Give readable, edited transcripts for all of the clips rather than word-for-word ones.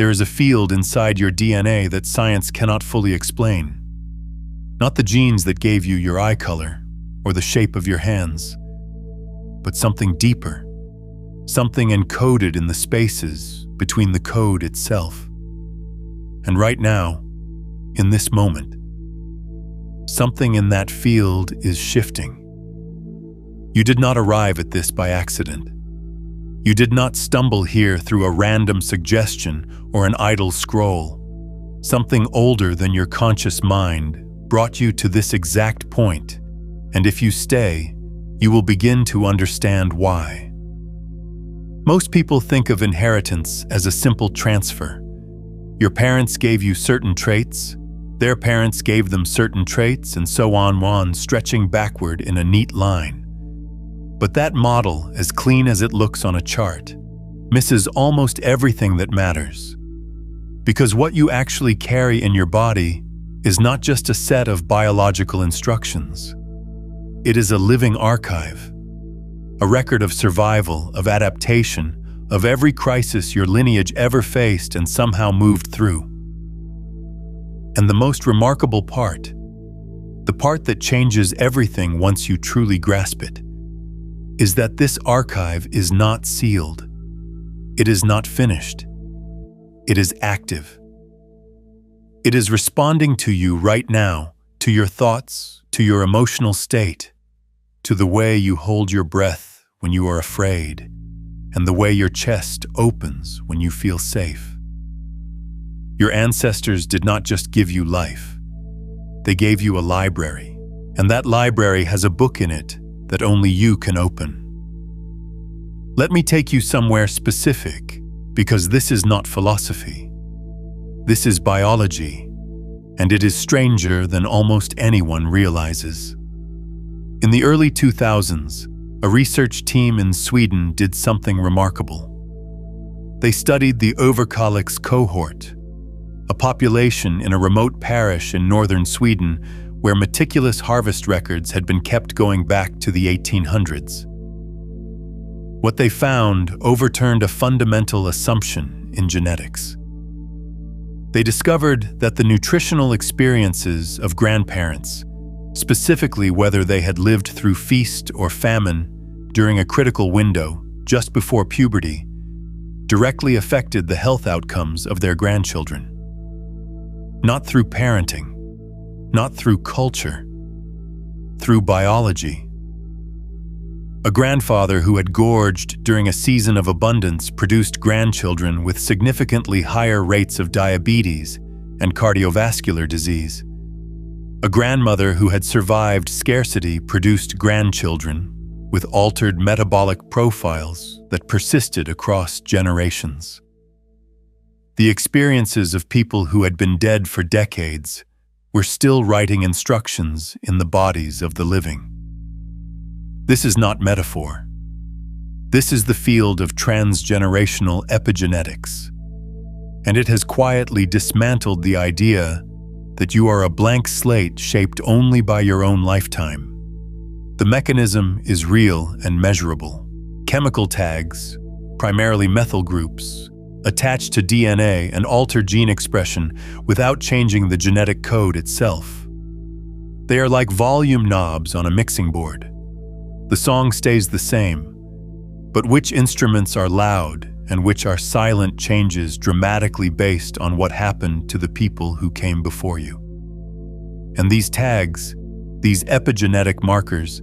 There is a field inside your DNA that science cannot fully explain. Not the genes that gave you your eye color or the shape of your hands, but something deeper, something encoded in the spaces between the code itself. And right now, in this moment, something in that field is shifting. You did not arrive at this by accident. You did not stumble here through a random suggestion or an idle scroll. Something older than your conscious mind brought you to this exact point, and if you stay, you will begin to understand why. Most people think of inheritance as a simple transfer. Your parents gave you certain traits, their parents gave them certain traits, and so on, stretching backward in a neat line. But that model, as clean as it looks on a chart, misses almost everything that matters. Because what you actually carry in your body is not just a set of biological instructions. It is a living archive, a record of survival, of adaptation, of every crisis your lineage ever faced and somehow moved through. And the most remarkable part, the part that changes everything once you truly grasp it, is that this archive is not sealed. It is not finished. It is active. It is responding to you right now, to your thoughts, to your emotional state, to the way you hold your breath when you are afraid, and the way your chest opens when you feel safe. Your ancestors did not just give you life. They gave you a library, and that library has a book in it that only you can open. Let me take you somewhere specific, because this is not philosophy. This is biology, and it is stranger than almost anyone realizes. In the early 2000s, a research team in Sweden did something remarkable. They studied the Överkalix cohort, a population in a remote parish in northern Sweden where meticulous harvest records had been kept going back to the 1800s. What they found overturned a fundamental assumption in genetics. They discovered that the nutritional experiences of grandparents, specifically whether they had lived through feast or famine during a critical window just before puberty, directly affected the health outcomes of their grandchildren. Not through parenting, not through culture, through biology. A grandfather who had gorged during a season of abundance produced grandchildren with significantly higher rates of diabetes and cardiovascular disease. A grandmother who had survived scarcity produced grandchildren with altered metabolic profiles that persisted across generations. The experiences of people who had been dead for decades were still writing instructions in the bodies of the living. This is not metaphor. This is the field of transgenerational epigenetics, and it has quietly dismantled the idea that you are a blank slate shaped only by your own lifetime. The mechanism is real and measurable. Chemical tags, primarily methyl groups, attach to DNA and alter gene expression without changing the genetic code itself. They are like volume knobs on a mixing board. The song stays the same, but which instruments are loud and which are silent changes dramatically based on what happened to the people who came before you. And these tags, these epigenetic markers,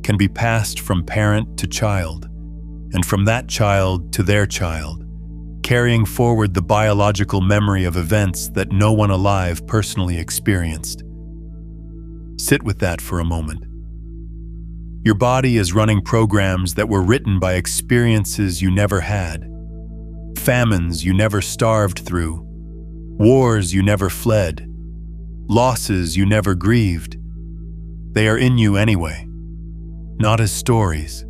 can be passed from parent to child, and from that child to their child, carrying forward the biological memory of events that no one alive personally experienced. Sit with that for a moment. Your body is running programs that were written by experiences you never had, famines you never starved through, wars you never fled, losses you never grieved. They are in you anyway, not as stories,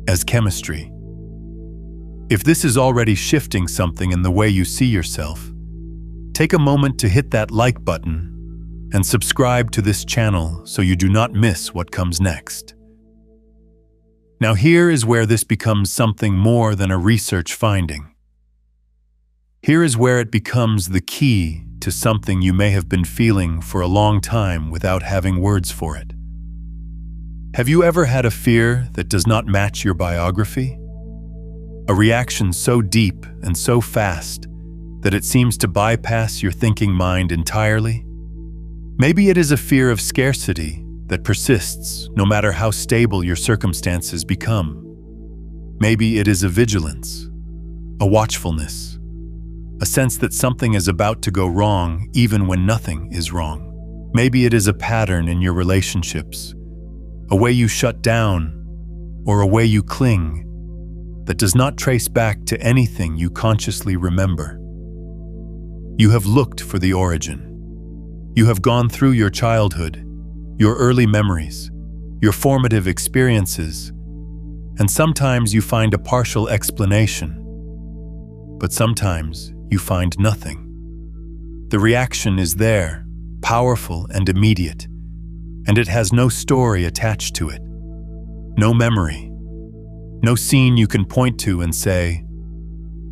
as chemistry. If this is already shifting something in the way you see yourself, take a moment to hit that like button and subscribe to this channel so you do not miss what comes next. Now here is where this becomes something more than a research finding. Here is where it becomes the key to something you may have been feeling for a long time without having words for it. Have you ever had a fear that does not match your biography? A reaction so deep and so fast that it seems to bypass your thinking mind entirely? Maybe it is a fear of scarcity that persists no matter how stable your circumstances become. Maybe it is a vigilance, a watchfulness, a sense that something is about to go wrong even when nothing is wrong. Maybe it is a pattern in your relationships, a way you shut down or a way you cling that does not trace back to anything you consciously remember. You have looked for the origin. You have gone through your childhood, your early memories, your formative experiences, and sometimes you find a partial explanation, but sometimes you find nothing. The reaction is there, powerful and immediate, and it has no story attached to it, no memory, no scene you can point to and say,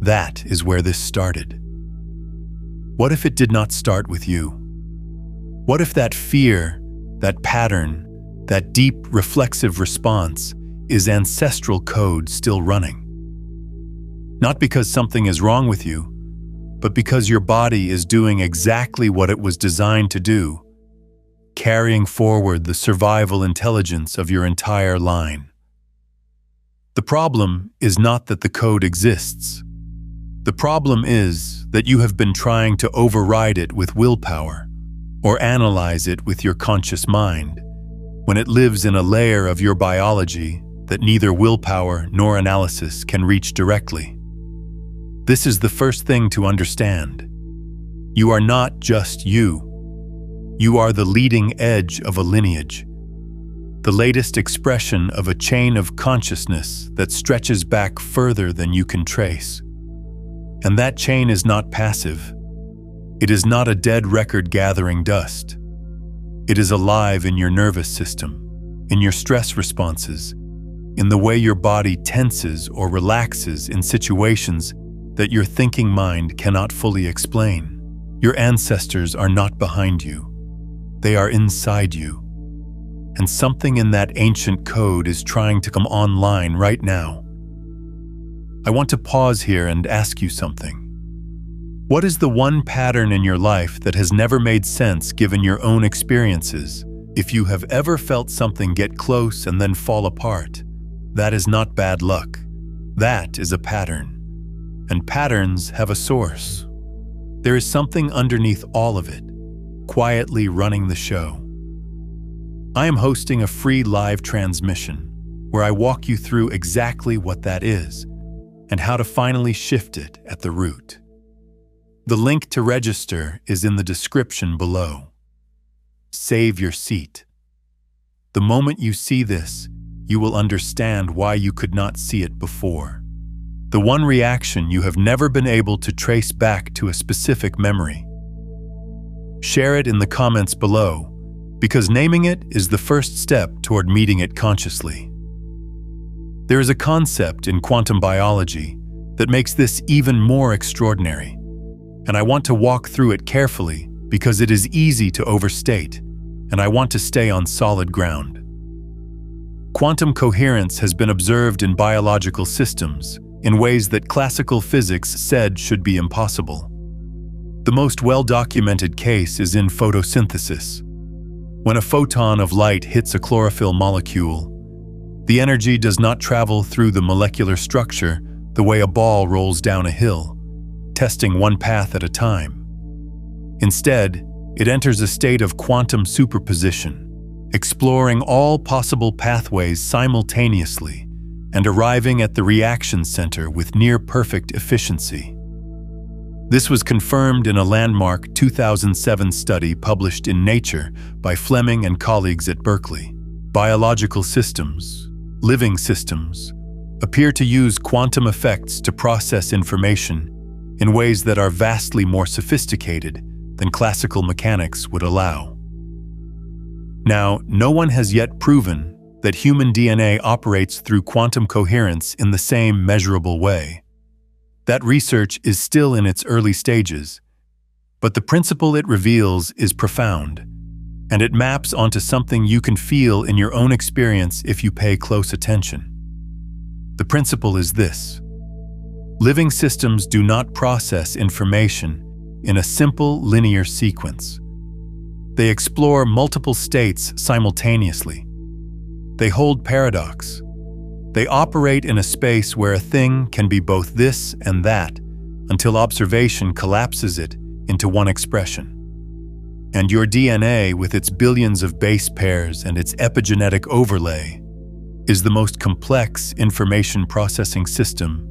"That is where this started." What if it did not start with you? What if that fear, that pattern, that deep reflexive response is ancestral code still running? Not because something is wrong with you, but because your body is doing exactly what it was designed to do, carrying forward the survival intelligence of your entire line. The problem is not that the code exists. The problem is that you have been trying to override it with willpower or analyze it with your conscious mind when it lives in a layer of your biology that neither willpower nor analysis can reach directly. This is the first thing to understand. You are not just you. You are the leading edge of a lineage, the latest expression of a chain of consciousness that stretches back further than you can trace. And that chain is not passive. It is not a dead record gathering dust. It is alive in your nervous system, in your stress responses, in the way your body tenses or relaxes in situations that your thinking mind cannot fully explain. Your ancestors are not behind you. They are inside you. And something in that ancient code is trying to come online right now. I want to pause here and ask you something. What is the one pattern in your life that has never made sense given your own experiences? If you have ever felt something get close and then fall apart, that is not bad luck. That is a pattern. And patterns have a source. There is something underneath all of it, quietly running the show. I am hosting a free live transmission where I walk you through exactly what that is and how to finally shift it at the root. The link to register is in the description below. Save your seat. The moment you see this, you will understand why you could not see it before. The one reaction you have never been able to trace back to a specific memory. Share it in the comments below, because naming it is the first step toward meeting it consciously. There is a concept in quantum biology that makes this even more extraordinary, and I want to walk through it carefully because it is easy to overstate, and I want to stay on solid ground. Quantum coherence has been observed in biological systems in ways that classical physics said should be impossible. The most well-documented case is in photosynthesis. When a photon of light hits a chlorophyll molecule, the energy does not travel through the molecular structure the way a ball rolls down a hill, testing one path at a time. Instead, it enters a state of quantum superposition, exploring all possible pathways simultaneously and arriving at the reaction center with near-perfect efficiency. This was confirmed in a landmark 2007 study published in Nature by Fleming and colleagues at Berkeley. Biological systems, living systems, appear to use quantum effects to process information in ways that are vastly more sophisticated than classical mechanics would allow. Now, no one has yet proven that human DNA operates through quantum coherence in the same measurable way. That research is still in its early stages, but the principle it reveals is profound, and it maps onto something you can feel in your own experience if you pay close attention. The principle is this: living systems do not process information in a simple linear sequence. They explore multiple states simultaneously. They hold paradox. They operate in a space where a thing can be both this and that until observation collapses it into one expression. And your DNA, with its billions of base pairs and its epigenetic overlay, is the most complex information processing system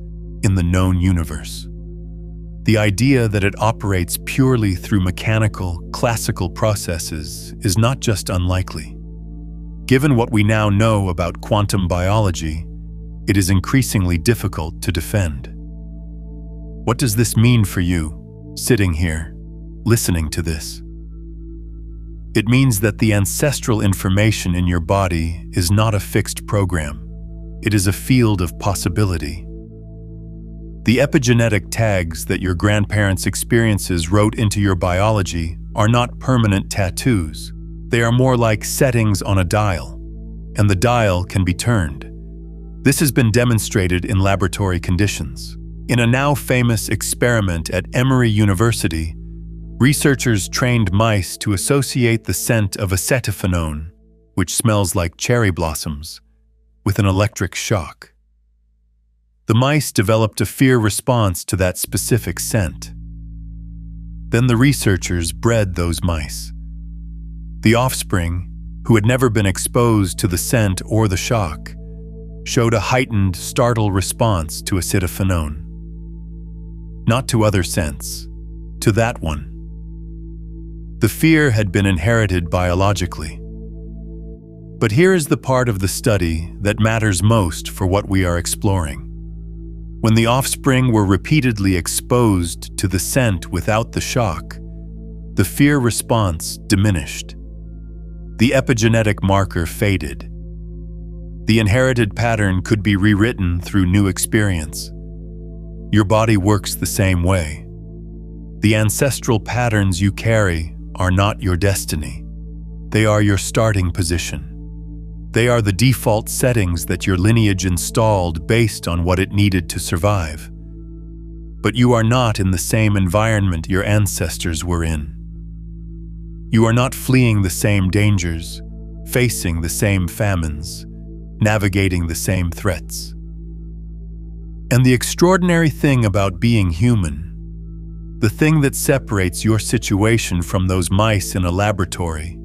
in the known universe. The idea that it operates purely through mechanical, classical processes is not just unlikely. Given what we now know about quantum biology, it is increasingly difficult to defend. What does this mean for you, sitting here, listening to this? It means that the ancestral information in your body is not a fixed program. It is a field of possibility. The epigenetic tags that your grandparents' experiences wrote into your biology are not permanent tattoos. They are more like settings on a dial, and the dial can be turned. This has been demonstrated in laboratory conditions. In a now famous experiment at Emory University, researchers trained mice to associate the scent of acetophenone, which smells like cherry blossoms, with an electric shock. The mice developed a fear response to that specific scent. Then the researchers bred those mice. The offspring, who had never been exposed to the scent or the shock, showed a heightened, startled response to acetophenone. Not to other scents, to that one. The fear had been inherited biologically. But here is the part of the study that matters most for what we are exploring. When the offspring were repeatedly exposed to the scent without the shock, the fear response diminished. The epigenetic marker faded. The inherited pattern could be rewritten through new experience. Your body works the same way. The ancestral patterns you carry are not your destiny. They are your starting position. They are the default settings that your lineage installed based on what it needed to survive. But you are not in the same environment your ancestors were in. You are not fleeing the same dangers, facing the same famines, navigating the same threats. And the extraordinary thing about being human, the thing that separates your situation from those mice in a laboratory,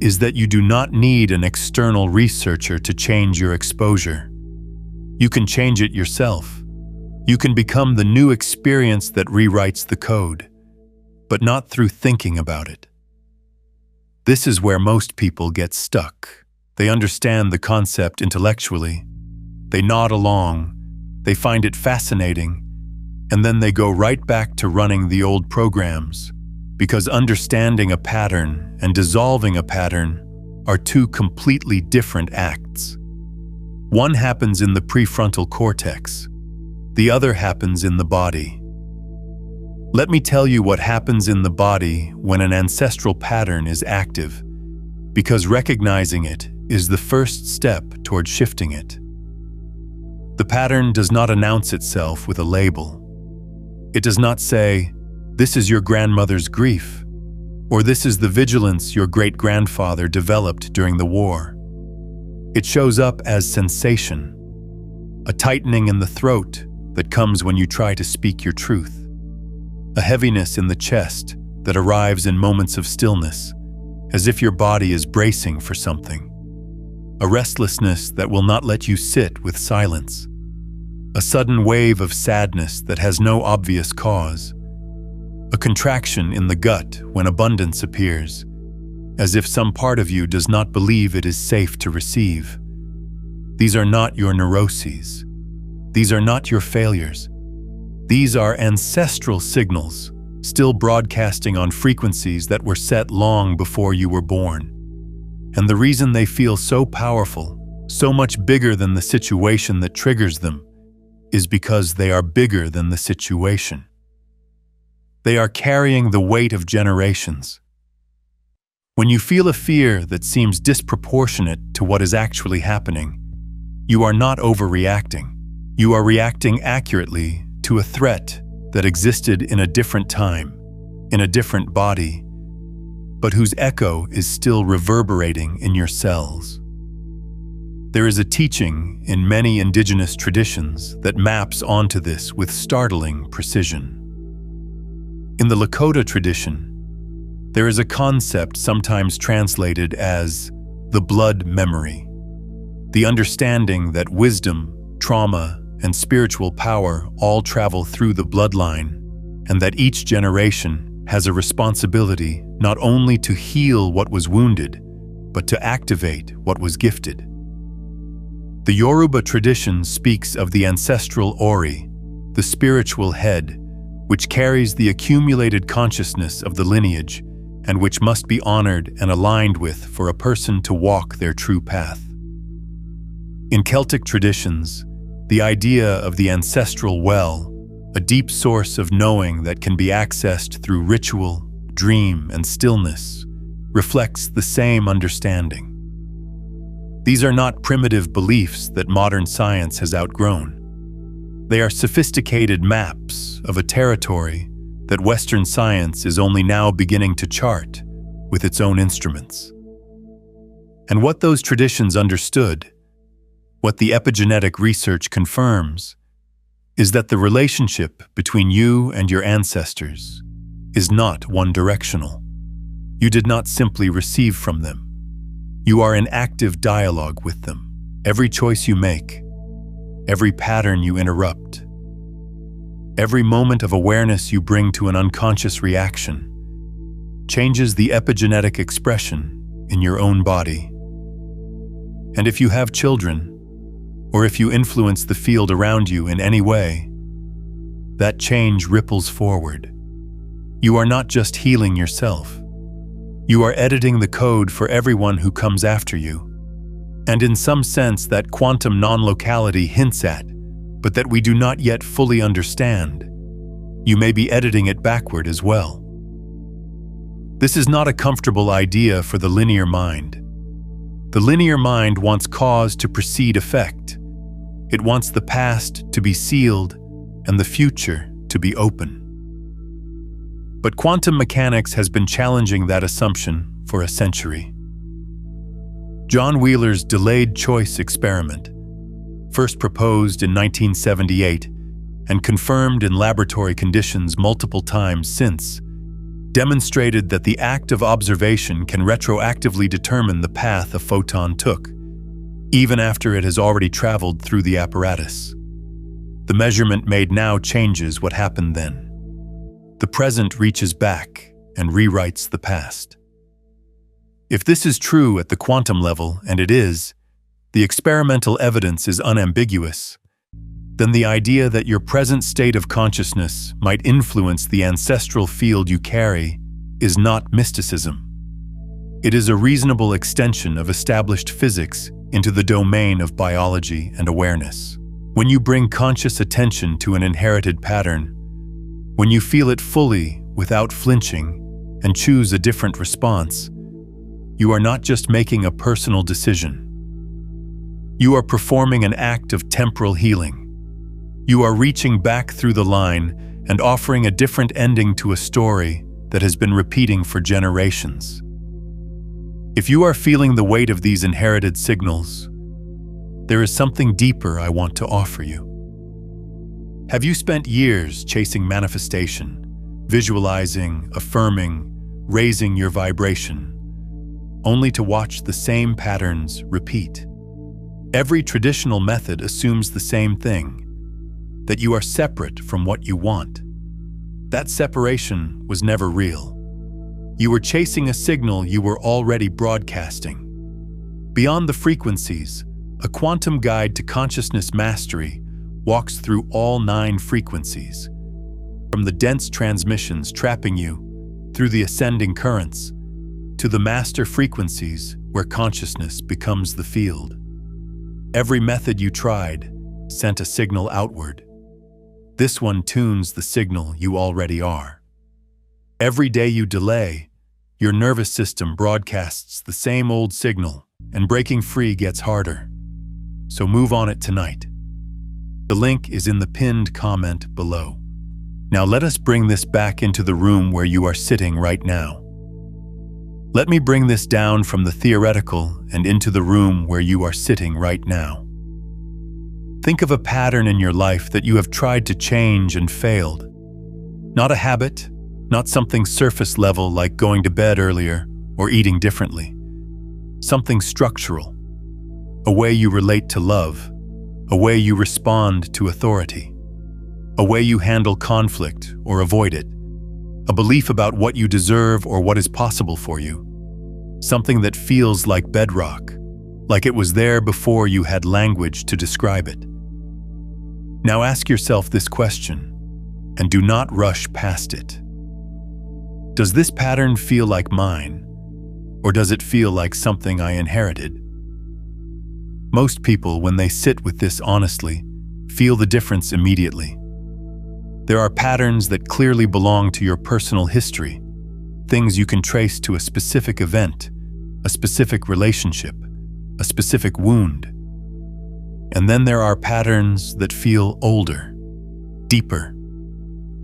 is that you do not need an external researcher to change your exposure. You can change it yourself. You can become the new experience that rewrites the code, but not through thinking about it. This is where most people get stuck. They understand the concept intellectually. They nod along. They find it fascinating. And then they go right back to running the old programs, because understanding a pattern and dissolving a pattern are two completely different acts. One happens in the prefrontal cortex. The other happens in the body. Let me tell you what happens in the body when an ancestral pattern is active, because recognizing it is the first step toward shifting it. The pattern does not announce itself with a label. It does not say, "This is your grandmother's grief," or "This is the vigilance your great-grandfather developed during the war." It shows up as sensation, a tightening in the throat that comes when you try to speak your truth, a heaviness in the chest that arrives in moments of stillness, as if your body is bracing for something, a restlessness that will not let you sit with silence, a sudden wave of sadness that has no obvious cause, a contraction in the gut when abundance appears, as if some part of you does not believe it is safe to receive. These are not your neuroses. These are not your failures. These are ancestral signals, still broadcasting on frequencies that were set long before you were born. And the reason they feel so powerful, so much bigger than the situation that triggers them, is because they are bigger than the situation. They are carrying the weight of generations. When you feel a fear that seems disproportionate to what is actually happening, you are not overreacting. You are reacting accurately to a threat that existed in a different time, in a different body, but whose echo is still reverberating in your cells. There is a teaching in many indigenous traditions that maps onto this with startling precision. In the Lakota tradition, there is a concept sometimes translated as the blood memory, the understanding that wisdom, trauma, and spiritual power all travel through the bloodline, and that each generation has a responsibility not only to heal what was wounded, but to activate what was gifted. The Yoruba tradition speaks of the ancestral ori, the spiritual head, which carries the accumulated consciousness of the lineage and which must be honored and aligned with for a person to walk their true path. In Celtic traditions, the idea of the ancestral well, a deep source of knowing that can be accessed through ritual, dream, and stillness, reflects the same understanding. These are not primitive beliefs that modern science has outgrown. They are sophisticated maps of a territory that Western science is only now beginning to chart with its own instruments. And what those traditions understood, what the epigenetic research confirms, is that the relationship between you and your ancestors is not one-directional. You did not simply receive from them. You are in active dialogue with them. Every choice you make, every pattern you interrupt, every moment of awareness you bring to an unconscious reaction changes the epigenetic expression in your own body. And if you have children, or if you influence the field around you in any way, that change ripples forward. You are not just healing yourself. You are editing the code for everyone who comes after you. And in some sense, that quantum non-locality hints at, but that we do not yet fully understand, you may be editing it backward as well. This is not a comfortable idea for the linear mind. The linear mind wants cause to precede effect. It wants the past to be sealed and the future to be open. But quantum mechanics has been challenging that assumption for a century. John Wheeler's delayed choice experiment, first proposed in 1978 and confirmed in laboratory conditions multiple times since, demonstrated that the act of observation can retroactively determine the path a photon took, even after it has already traveled through the apparatus. The measurement made now changes what happened then. The present reaches back and rewrites the past. If this is true at the quantum level, and it is, the experimental evidence is unambiguous, then the idea that your present state of consciousness might influence the ancestral field you carry is not mysticism. It is a reasonable extension of established physics into the domain of biology and awareness. When you bring conscious attention to an inherited pattern, when you feel it fully without flinching and choose a different response, you are not just making a personal decision. You are performing an act of temporal healing. You are reaching back through the line and offering a different ending to a story that has been repeating for generations. If you are feeling the weight of these inherited signals, there is something deeper I want to offer you. Have you spent years chasing manifestation, visualizing, affirming, raising your vibration, only to watch the same patterns repeat? Every traditional method assumes the same thing, that you are separate from what you want. That separation was never real. You were chasing a signal you were already broadcasting. Beyond the frequencies, a quantum guide to consciousness mastery walks through all 9 frequencies, from the dense transmissions trapping you, through the ascending currents, to the master frequencies where consciousness becomes the field. Every method you tried sent a signal outward. This one tunes the signal you already are. Every day you delay, your nervous system broadcasts the same old signal, and breaking free gets harder. So move on it tonight. The link is in the pinned comment below. Now let us bring this back into the room where you are sitting right now. Let me bring this down from the theoretical and into the room where you are sitting right now. Think of a pattern in your life that you have tried to change and failed. Not a habit, not something surface level like going to bed earlier or eating differently. Something structural. A way you relate to love, a way you respond to authority, a way you handle conflict or avoid it, a belief about what you deserve or what is possible for you. Something that feels like bedrock, like it was there before you had language to describe it. Now ask yourself this question, and do not rush past it. Does this pattern feel like mine, or does it feel like something I inherited? Most people, when they sit with this honestly, feel the difference immediately. There are patterns that clearly belong to your personal history, things you can trace to a specific event, a specific relationship, a specific wound. And then there are patterns that feel older, deeper,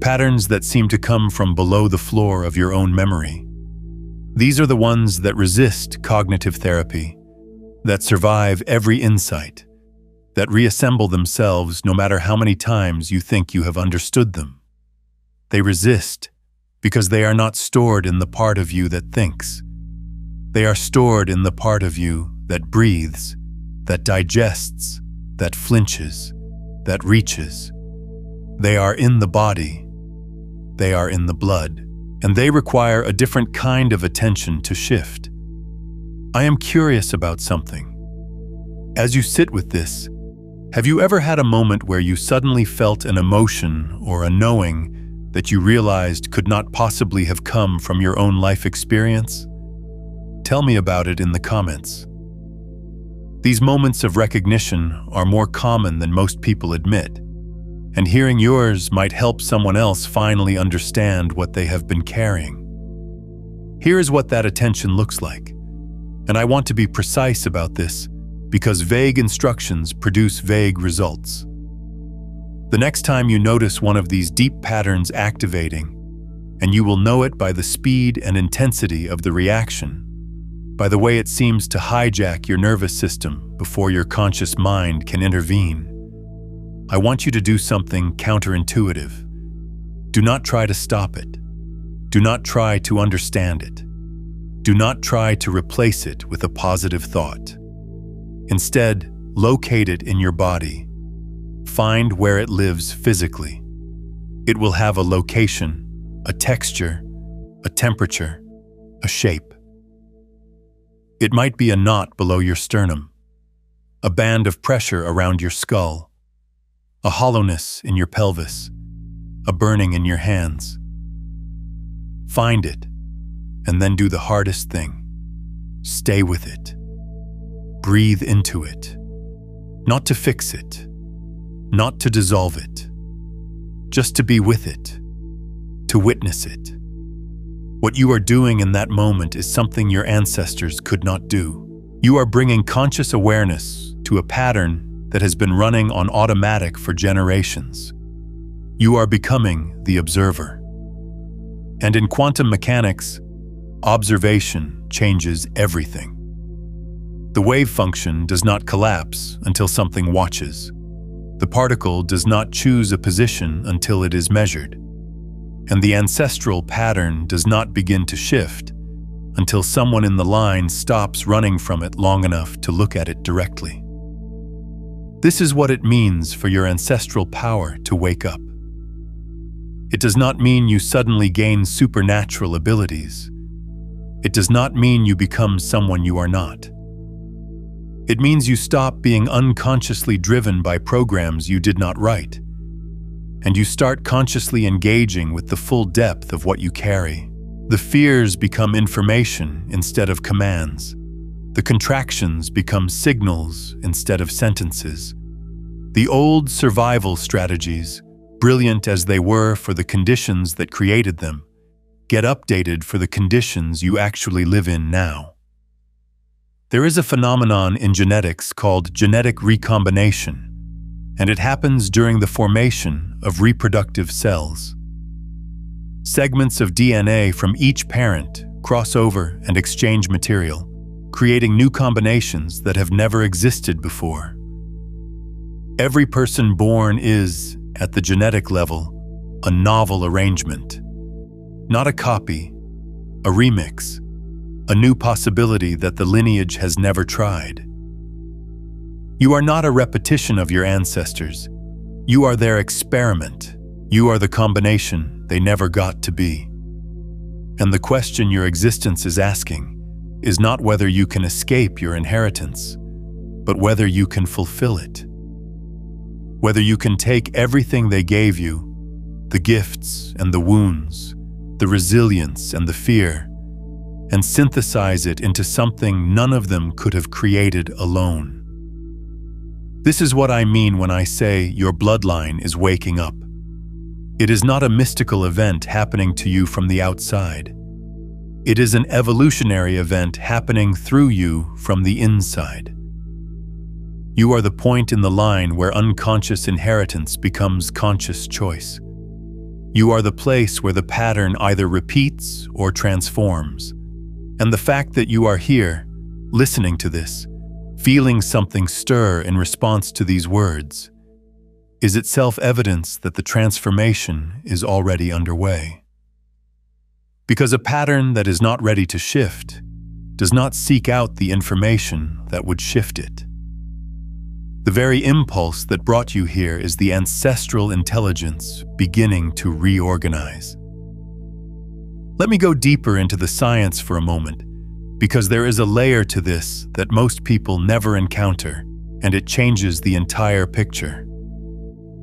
patterns that seem to come from below the floor of your own memory. These are the ones that resist cognitive therapy, that survive every insight, that reassemble themselves no matter how many times you think you have understood them. They resist because they are not stored in the part of you that thinks. They are stored in the part of you that breathes, that digests, that flinches, that reaches. They are in the body. They are in the blood, and they require a different kind of attention to shift. I am curious about something. As you sit with this, have you ever had a moment where you suddenly felt an emotion or a knowing that you realized could not possibly have come from your own life experience? Tell me about it in the comments. These moments of recognition are more common than most people admit, and hearing yours might help someone else finally understand what they have been carrying. Here is what that attention looks like, and I want to be precise about this because vague instructions produce vague results. The next time you notice one of these deep patterns activating, and you will know it by the speed and intensity of the reaction, by the way it seems to hijack your nervous system before your conscious mind can intervene. I want you to do something counterintuitive. Do not try to stop it. Do not try to understand it. Do not try to replace it with a positive thought. Instead, locate it in your body. Find where it lives physically. It will have a location, a texture, a temperature, a shape. It might be a knot below your sternum, a band of pressure around your skull, a hollowness in your pelvis, a burning in your hands. Find it, and then do the hardest thing. Stay with it. Breathe into it. Not to fix it, not to dissolve it, just to be with it, to witness it. What you are doing in that moment is something your ancestors could not do. You are bringing conscious awareness to a pattern that has been running on automatic for generations. You are becoming the observer. And in quantum mechanics, observation changes everything. The wave function does not collapse until something watches. The particle does not choose a position until it is measured. And the ancestral pattern does not begin to shift until someone in the line stops running from it long enough to look at it directly. This is what it means for your ancestral power to wake up. It does not mean you suddenly gain supernatural abilities. It does not mean you become someone you are not. It means you stop being unconsciously driven by programs you did not write, and you start consciously engaging with the full depth of what you carry. The fears become information instead of commands. The contractions become signals instead of sentences. The old survival strategies brilliant as they were for the conditions that created them, get updated for the conditions you actually live in now. There is a phenomenon in genetics called genetic recombination, and it happens during the formation of reproductive cells. Segments of DNA from each parent cross over and exchange material, creating new combinations that have never existed before. Every person born is, at the genetic level, a novel arrangement. Not a copy, a remix, a new possibility that the lineage has never tried. You are not a repetition of your ancestors. You are their experiment. You are the combination they never got to be. And the question your existence is asking is not whether you can escape your inheritance, but whether you can fulfill it. Whether you can take everything they gave you, the gifts and the wounds, the resilience and the fear, and synthesize it into something none of them could have created alone. This is what I mean when I say your bloodline is waking up. It is not a mystical event happening to you from the outside. It is an evolutionary event happening through you from the inside. You are the point in the line where unconscious inheritance becomes conscious choice. You are the place where the pattern either repeats or transforms. And the fact that you are here, listening to this, feeling something stir in response to these words, is itself evidence that the transformation is already underway. Because a pattern that is not ready to shift does not seek out the information that would shift it. The very impulse that brought you here is the ancestral intelligence beginning to reorganize. Let me go deeper into the science for a moment, because there is a layer to this that most people never encounter, and it changes the entire picture.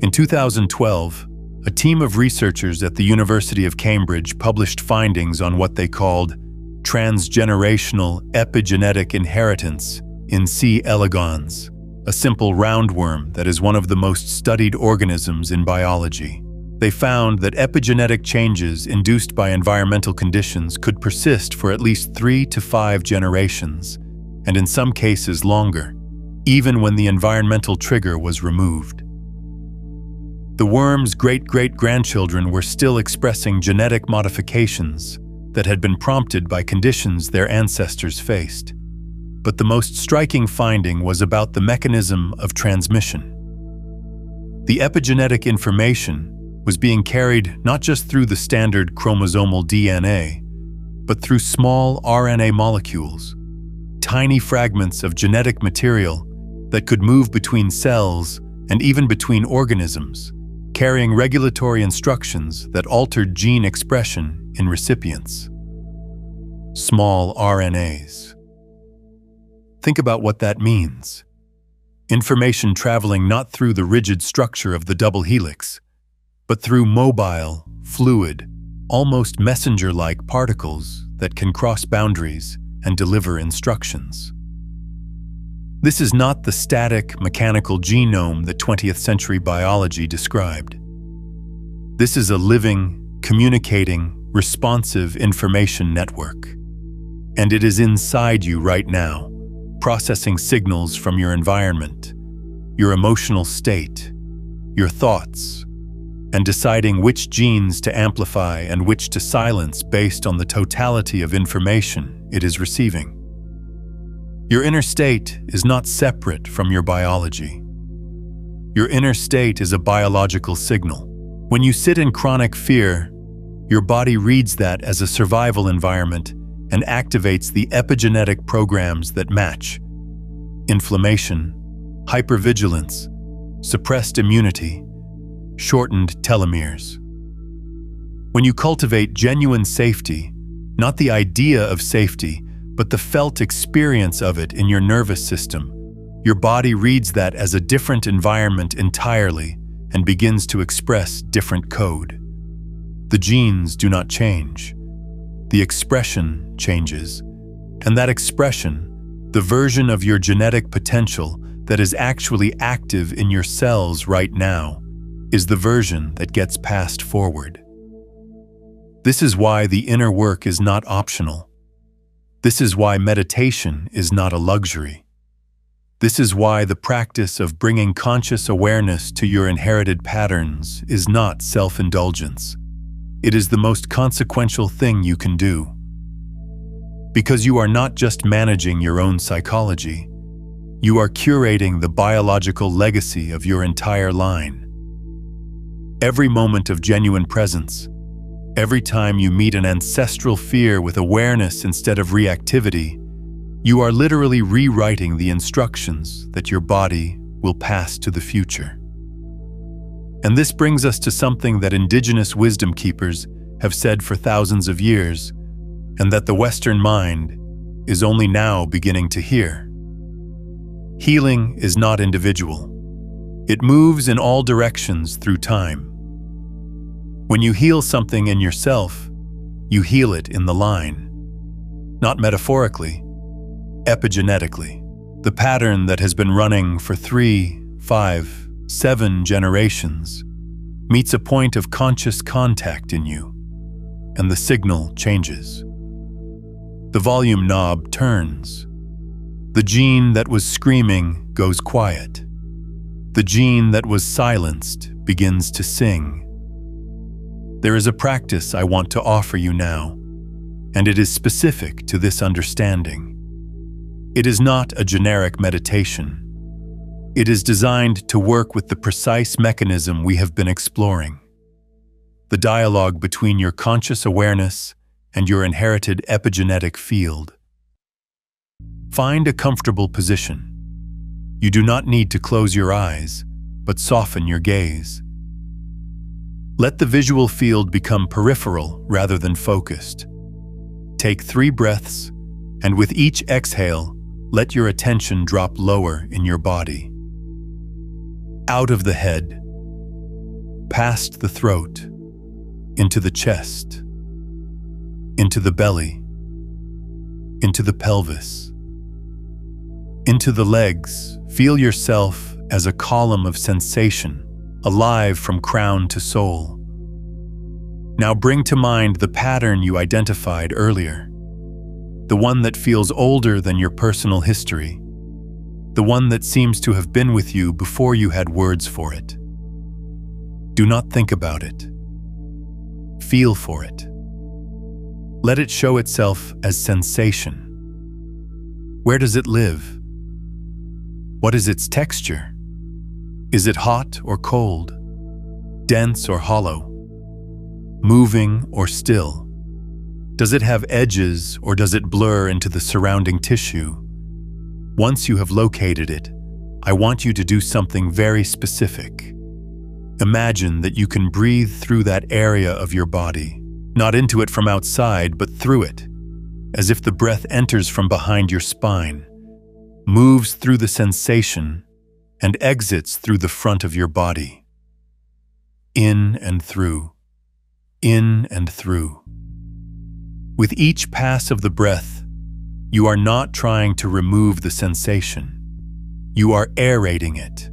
In 2012, a team of researchers at the University of Cambridge published findings on what they called transgenerational epigenetic inheritance in C. elegans, a simple roundworm that is one of the most studied organisms in biology. They found that epigenetic changes induced by environmental conditions could persist for at least 3 to 5 generations, and in some cases longer, even when the environmental trigger was removed. The worm's great-great-grandchildren were still expressing genetic modifications that had been prompted by conditions their ancestors faced. But the most striking finding was about the mechanism of transmission. The epigenetic information was being carried not just through the standard chromosomal DNA, but through small RNA molecules, tiny fragments of genetic material that could move between cells and even between organisms, carrying regulatory instructions that altered gene expression in recipients. Small RNAs. Think about what that means. Information traveling not through the rigid structure of the double helix, but through mobile, fluid, almost messenger-like particles that can cross boundaries and deliver instructions. This is not the static, mechanical genome that 20th century biology described. This is a living, communicating, responsive information network. And it is inside you right now, processing signals from your environment, your emotional state, your thoughts, and deciding which genes to amplify and which to silence based on the totality of information it is receiving. Your inner state is not separate from your biology. Your inner state is a biological signal. When you sit in chronic fear, your body reads that as a survival environment and activates the epigenetic programs that match: inflammation, hypervigilance, suppressed immunity, shortened telomeres. When you cultivate genuine safety, not the idea of safety, but the felt experience of it in your nervous system, your body reads that as a different environment entirely and begins to express different code. The genes do not change. The expression changes. And that expression, the version of your genetic potential that is actually active in your cells right now, is the version that gets passed forward. This is why the inner work is not optional. This is why meditation is not a luxury. This is why the practice of bringing conscious awareness to your inherited patterns is not self-indulgence. It is the most consequential thing you can do. Because you are not just managing your own psychology, you are curating the biological legacy of your entire line. Every moment of genuine presence, every time you meet an ancestral fear with awareness instead of reactivity, you are literally rewriting the instructions that your body will pass to the future. And this brings us to something that indigenous wisdom keepers have said for thousands of years, and that the Western mind is only now beginning to hear. Healing is not individual. It moves in all directions through time. When you heal something in yourself, you heal it in the line. Not metaphorically, epigenetically. The pattern that has been running for 3, 5, 7 generations meets a point of conscious contact in you, and the signal changes. The volume knob turns. The gene that was screaming goes quiet. The gene that was silenced begins to sing. There is a practice I want to offer you now, and it is specific to this understanding. It is not a generic meditation. It is designed to work with the precise mechanism we have been exploring. The dialogue between your conscious awareness and your inherited epigenetic field. Find a comfortable position. You do not need to close your eyes, but soften your gaze. Let the visual field become peripheral rather than focused. Take 3 breaths, and with each exhale, let your attention drop lower in your body. Out of the head, past the throat, into the chest, into the belly, into the pelvis, into the legs. Feel yourself as a column of sensation, alive from crown to sole. Now bring to mind the pattern you identified earlier, the one that feels older than your personal history, the one that seems to have been with you before you had words for it. Do not think about it. Feel for it. Let it show itself as sensation. Where does it live? What is its texture? Is it hot or cold? Dense or hollow? Moving or still? Does it have edges or does it blur into the surrounding tissue? Once you have located it, I want you to do something very specific. Imagine that you can breathe through that area of your body, not into it from outside, but through it, as if the breath enters from behind your spine, moves through the sensation, and exits through the front of your body. In and through, in and through. With each pass of the breath, you are not trying to remove the sensation. You are aerating it.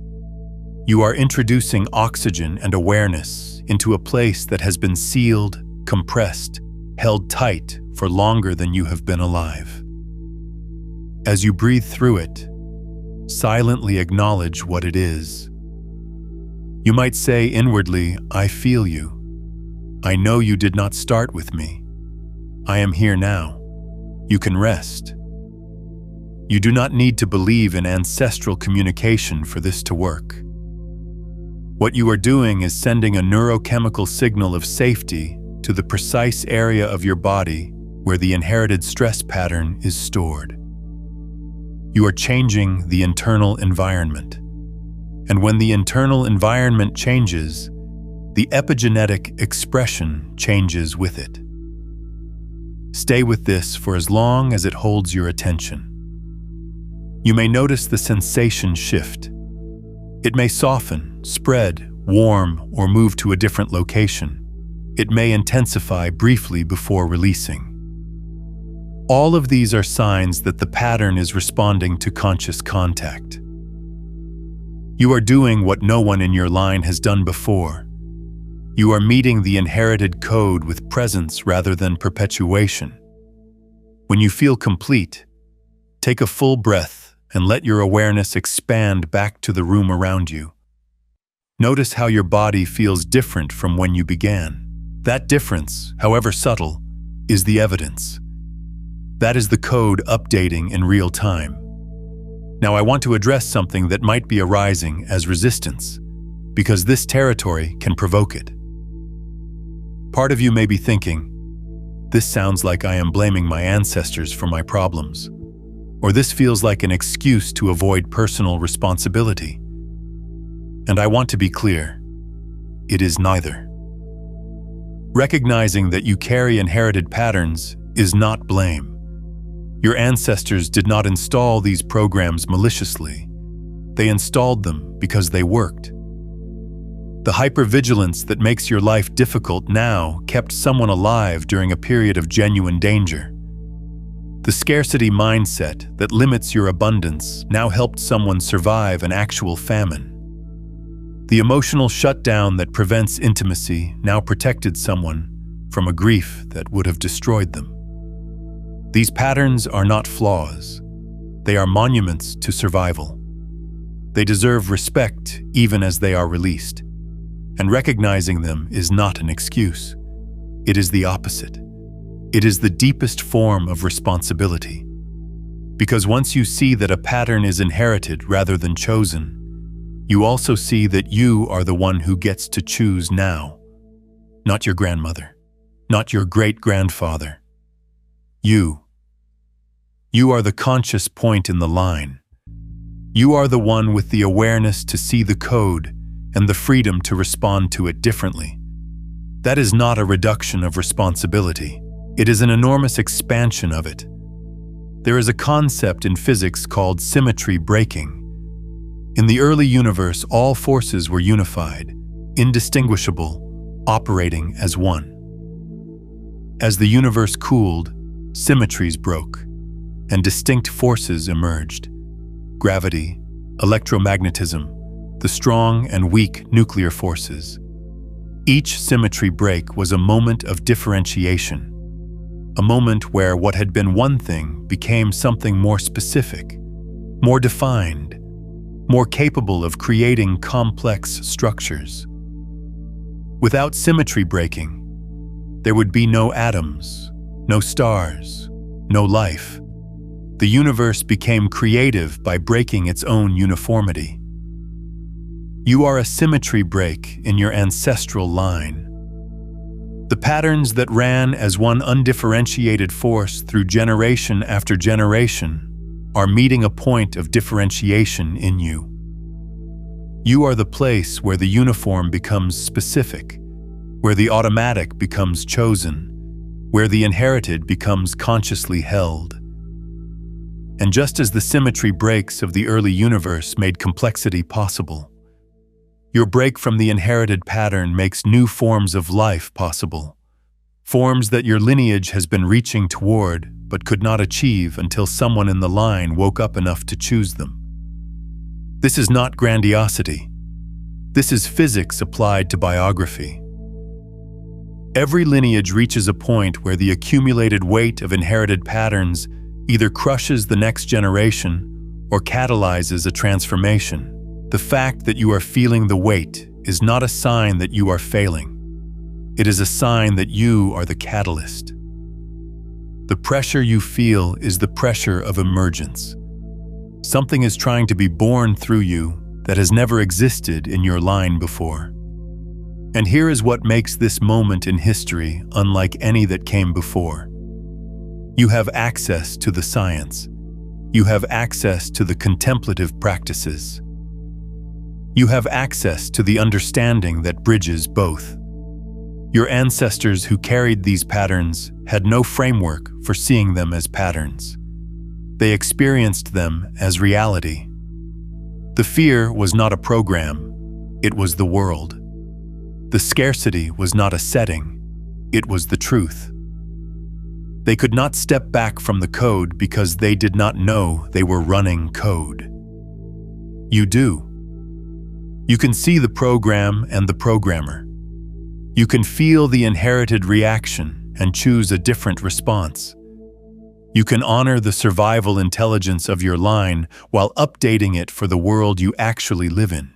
You are introducing oxygen and awareness into a place that has been sealed, compressed, held tight for longer than you have been alive. As you breathe through it, silently acknowledge what it is. You might say inwardly, I feel you. I know you did not start with me. I am here now. You can rest. You do not need to believe in ancestral communication for this to work. What you are doing is sending a neurochemical signal of safety to the precise area of your body where the inherited stress pattern is stored. You are changing the internal environment. And when the internal environment changes, the epigenetic expression changes with it. Stay with this for as long as it holds your attention. You may notice the sensation shift. It may soften, spread, warm, or move to a different location. It may intensify briefly before releasing. All of these are signs that the pattern is responding to conscious contact. You are doing what no one in your line has done before. You are meeting the inherited code with presence rather than perpetuation. When you feel complete, take a full breath and let your awareness expand back to the room around you. Notice how your body feels different from when you began. That difference, however subtle, is the evidence. That is the code updating in real time. Now I want to address something that might be arising as resistance, because this territory can provoke it. Part of you may be thinking, this sounds like I am blaming my ancestors for my problems, or this feels like an excuse to avoid personal responsibility. And I want to be clear, it is neither. Recognizing that you carry inherited patterns is not blame. Your ancestors did not install these programs maliciously. They installed them because they worked. The hypervigilance that makes your life difficult now kept someone alive during a period of genuine danger. The scarcity mindset that limits your abundance now helped someone survive an actual famine. The emotional shutdown that prevents intimacy now protected someone from a grief that would have destroyed them. These patterns are not flaws. They are monuments to survival. They deserve respect even as they are released. And recognizing them is not an excuse. It is the opposite. It is the deepest form of responsibility. Because once you see that a pattern is inherited rather than chosen, you also see that you are the one who gets to choose now. Not your grandmother, not your great-grandfather. You are the conscious point in the line. You are the one with the awareness to see the code and the freedom to respond to it differently. That is not a reduction of responsibility. It is an enormous expansion of it. There is a concept in physics called symmetry breaking. In the early universe, all forces were unified, indistinguishable, operating as one. As the universe cooled, symmetries broke, and distinct forces emerged. Gravity, electromagnetism, the strong and weak nuclear forces. Each symmetry break was a moment of differentiation, a moment where what had been one thing became something more specific, more defined, more capable of creating complex structures. Without symmetry breaking, there would be no atoms, no stars, no life. The universe became creative by breaking its own uniformity. You are a symmetry break in your ancestral line. The patterns that ran as one undifferentiated force through generation after generation are meeting a point of differentiation in you. You are the place where the uniform becomes specific, where the automatic becomes chosen, where the inherited becomes consciously held. And just as the symmetry breaks of the early universe made complexity possible, your break from the inherited pattern makes new forms of life possible, forms that your lineage has been reaching toward but could not achieve until someone in the line woke up enough to choose them. This is not grandiosity. This is physics applied to biography. Every lineage reaches a point where the accumulated weight of inherited patterns either crushes the next generation or catalyzes a transformation. The fact that you are feeling the weight is not a sign that you are failing. It is a sign that you are the catalyst. The pressure you feel is the pressure of emergence. Something is trying to be born through you that has never existed in your line before. And here is what makes this moment in history unlike any that came before. You have access to the science. You have access to the contemplative practices. You have access to the understanding that bridges both. Your ancestors who carried these patterns had no framework for seeing them as patterns. They experienced them as reality. The fear was not a program, it was the world. The scarcity was not a setting, it was the truth. They could not step back from the code because they did not know they were running code. You do. You can see the program and the programmer. You can feel the inherited reaction and choose a different response. You can honor the survival intelligence of your line while updating it for the world you actually live in.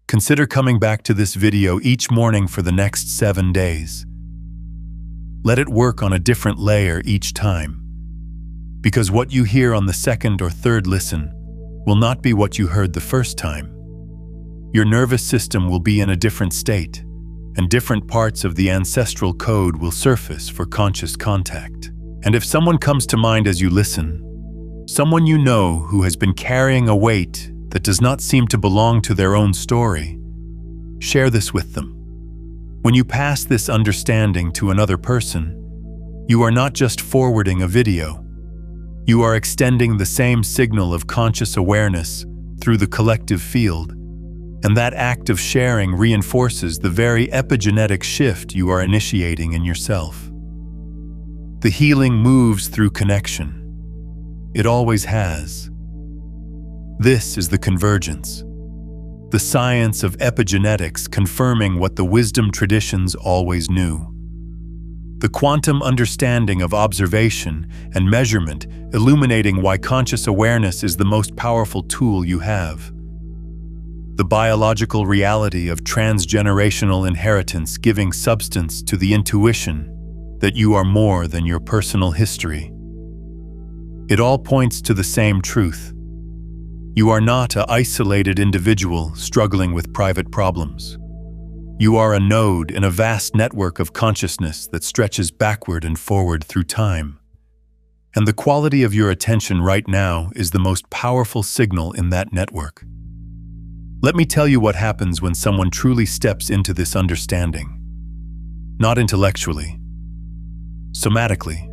Consider coming back to this video each morning for the next 7 days. Let it work on a different layer each time, because what you hear on the second or third listen will not be what you heard the first time. Your nervous system will be in a different state, and different parts of the ancestral code will surface for conscious contact. And if someone comes to mind as you listen, someone you know who has been carrying a weight that does not seem to belong to their own story, share this with them. When you pass this understanding to another person, you are not just forwarding a video. You are extending the same signal of conscious awareness through the collective field, and that act of sharing reinforces the very epigenetic shift you are initiating in yourself. The healing moves through connection. It always has. This is the convergence, the science of epigenetics confirming what the wisdom traditions always knew. The quantum understanding of observation and measurement illuminating why conscious awareness is the most powerful tool you have. The biological reality of transgenerational inheritance giving substance to the intuition that you are more than your personal history. It all points to the same truth. You are not an isolated individual struggling with private problems. You are a node in a vast network of consciousness that stretches backward and forward through time. And the quality of your attention right now is the most powerful signal in that network. Let me tell you what happens when someone truly steps into this understanding. Not intellectually, somatically,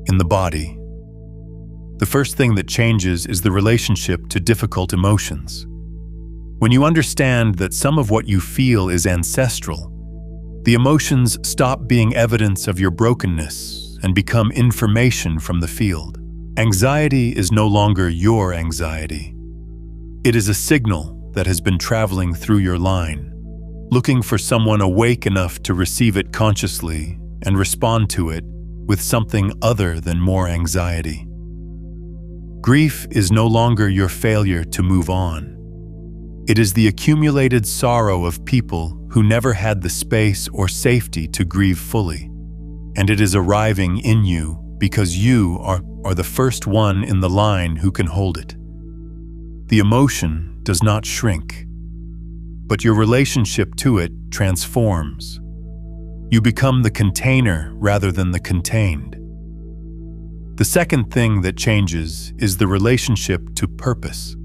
in the body. The first thing that changes is the relationship to difficult emotions. When you understand that some of what you feel is ancestral, the emotions stop being evidence of your brokenness and become information from the field. Anxiety is no longer your anxiety. It is a signal that has been traveling through your line, looking for someone awake enough to receive it consciously and respond to it with something other than more anxiety. Grief is no longer your failure to move on. It is the accumulated sorrow of people who never had the space or safety to grieve fully. And it is arriving in you because you are the first one in the line who can hold it. The emotion does not shrink, but your relationship to it transforms. You become the container rather than the contained. The second thing that changes is the relationship to purpose.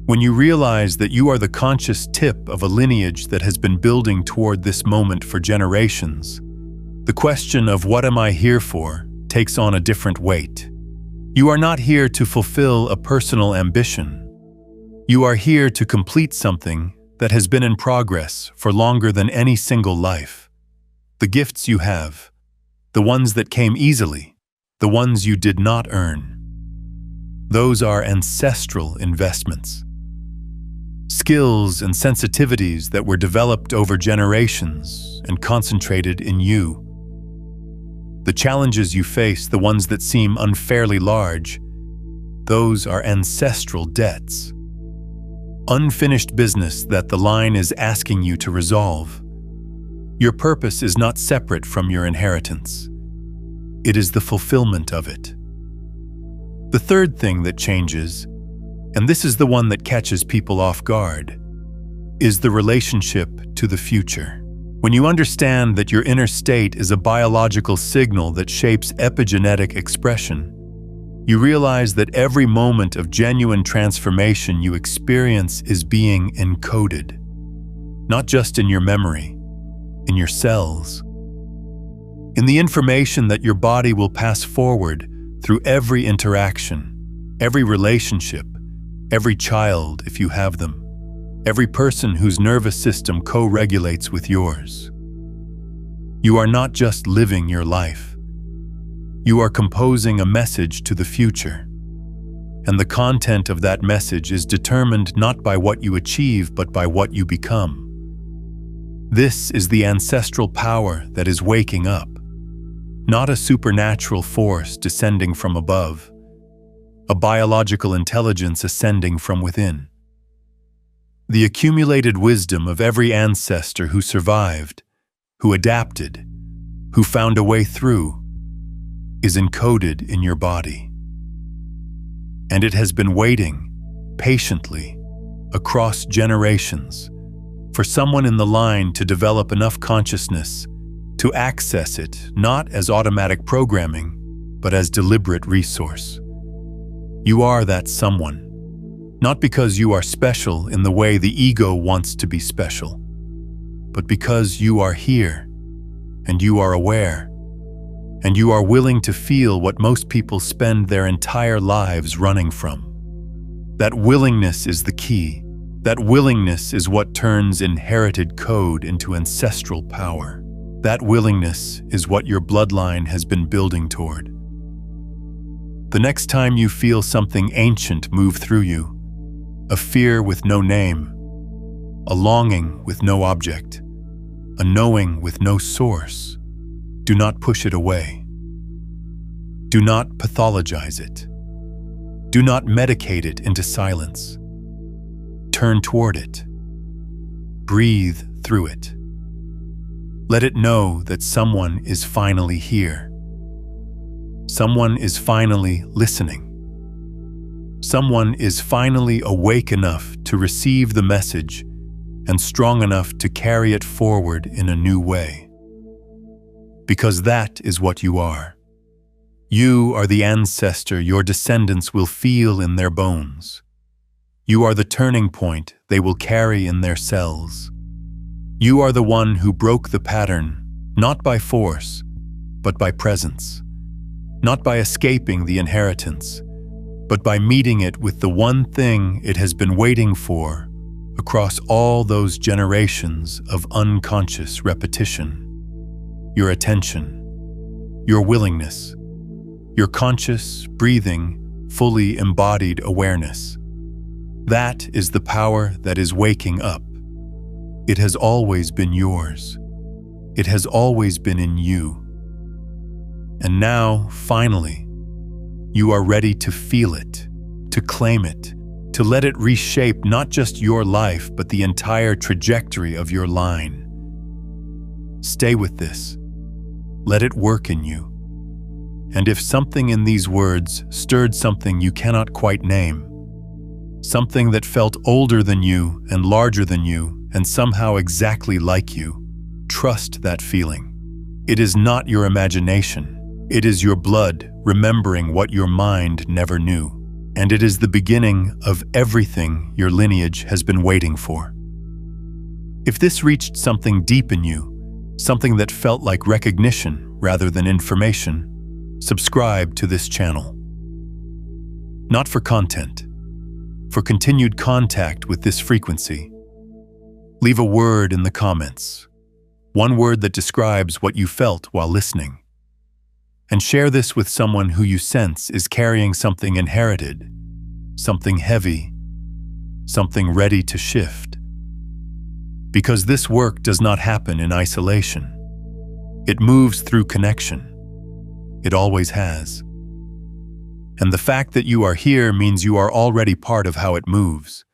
When you realize that you are the conscious tip of a lineage that has been building toward this moment for generations, the question of what am I here for takes on a different weight. You are not here to fulfill a personal ambition. You are here to complete something that has been in progress for longer than any single life. The gifts you have, the ones that came easily, the ones you did not earn. Those are ancestral investments. Skills and sensitivities that were developed over generations and concentrated in you. The challenges you face, the ones that seem unfairly large, those are ancestral debts. Unfinished business that the line is asking you to resolve. Your purpose is not separate from your inheritance. It is the fulfillment of it. The third thing that changes, and this is the one that catches people off guard, is the relationship to the future. When you understand that your inner state is a biological signal that shapes epigenetic expression, you realize that every moment of genuine transformation you experience is being encoded, not just in your memory, in your cells, in the information that your body will pass forward through every interaction, every relationship, every child if you have them, every person whose nervous system co-regulates with yours. You are not just living your life. You are composing a message to the future. And the content of that message is determined not by what you achieve, but by what you become. This is the ancestral power that is waking up, not a supernatural force descending from above, a biological intelligence ascending from within. The accumulated wisdom of every ancestor who survived, who adapted, who found a way through, is encoded in your body. And it has been waiting, patiently, across generations, for someone in the line to develop enough consciousness to access it not as automatic programming, but as deliberate resource. You are that someone, not because you are special in the way the ego wants to be special, but because you are here, and you are aware, and you are willing to feel what most people spend their entire lives running from. That willingness is the key. That willingness is what turns inherited code into ancestral power. That willingness is what your bloodline has been building toward. The next time you feel something ancient move through you, a fear with no name, a longing with no object, a knowing with no source, do not push it away. Do not pathologize it. Do not medicate it into silence. Turn toward it. Breathe through it. Let it know that someone is finally here. Someone is finally listening. Someone is finally awake enough to receive the message and strong enough to carry it forward in a new way. Because that is what you are. You are the ancestor your descendants will feel in their bones. You are the turning point they will carry in their cells. You are the one who broke the pattern, not by force, but by presence. Not by escaping the inheritance, but by meeting it with the one thing it has been waiting for across all those generations of unconscious repetition. Your attention, your willingness, your conscious, breathing, fully embodied awareness. That is the power that is waking up. It has always been yours. It has always been in you. And now, finally, you are ready to feel it, to claim it, to let it reshape not just your life, but the entire trajectory of your line. Stay with this. Let it work in you. And if something in these words stirred something you cannot quite name, something that felt older than you and larger than you and somehow exactly like you, trust that feeling. It is not your imagination. It is your blood remembering what your mind never knew. And it is the beginning of everything your lineage has been waiting for. If this reached something deep in you, something that felt like recognition rather than information, subscribe to this channel. Not for content, for continued contact with this frequency. Leave a word in the comments, one word that describes what you felt while listening. And share this with someone who you sense is carrying something inherited, something heavy, something ready to shift. Because this work does not happen in isolation. It moves through connection. It always has. And the fact that you are here means you are already part of how it moves.